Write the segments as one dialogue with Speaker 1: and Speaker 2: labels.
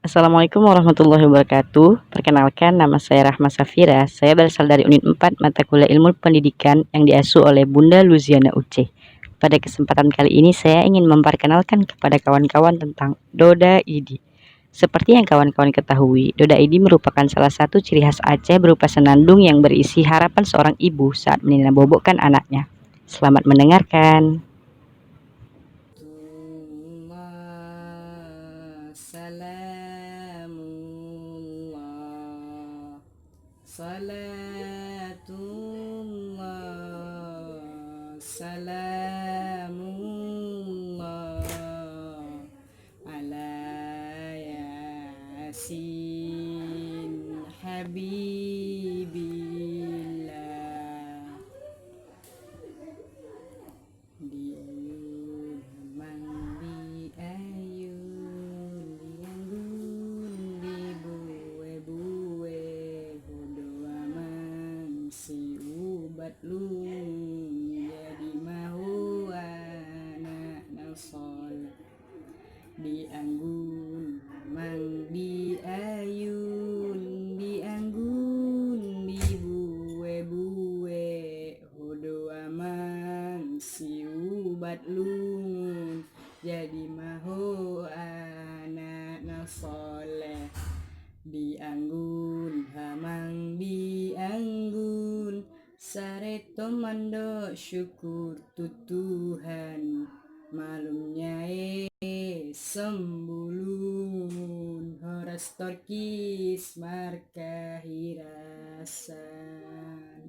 Speaker 1: Assalamualaikum warahmatullahi wabarakatuh. Perkenalkan, nama saya Rahma Safira. Saya berasal dari Unit 4 Mata Kuliah Ilmu Pendidikan yang diasuh oleh Bunda Luziana Uceh. Pada kesempatan kali ini saya ingin memperkenalkan kepada kawan-kawan tentang Doda Idi. Seperti yang kawan-kawan ketahui, Doda Idi merupakan salah satu ciri khas Aceh berupa senandung yang berisi harapan seorang ibu saat meninabobokan anaknya. Selamat mendengarkan.
Speaker 2: Salamullah, salatullah, salamullah, ala yasin habibillah. Diayun mang diayun dianggun dibuwe-buwe hodo amang si ubat lung jadi mau anak nang sol dianggun mang diayun dianggun dibuwe-buwe hodo amang si ubat lungun jadi maho anak nang soleh dianggun hamang dianggun sareto mando syukur tu Tuhan malumnya sembulun horas torkis markahirasan.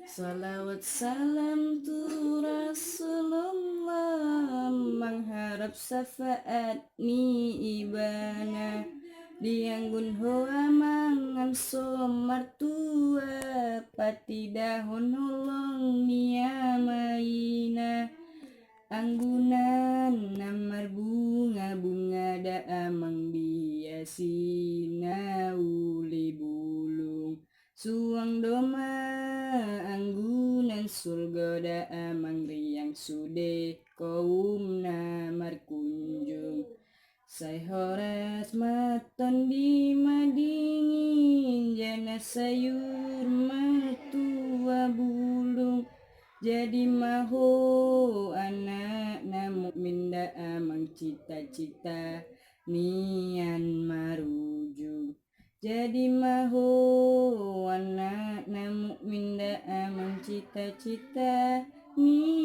Speaker 2: Salawat salam tu Rasulullah mengharap syafaat ni ibana dianggun hoa mangan somartua pati dahon hulong niamaina anggunan namar bunga-bunga da amang biasina uli bulung suang doma anggunan surga da amang riang sude kaum namar kunjung say horas maton di madingin jana sayur matua bulung jadi maho anak na mukmin da amang cita-cita nian marujung jadi maho anak na mukmin da amang cita-cita nian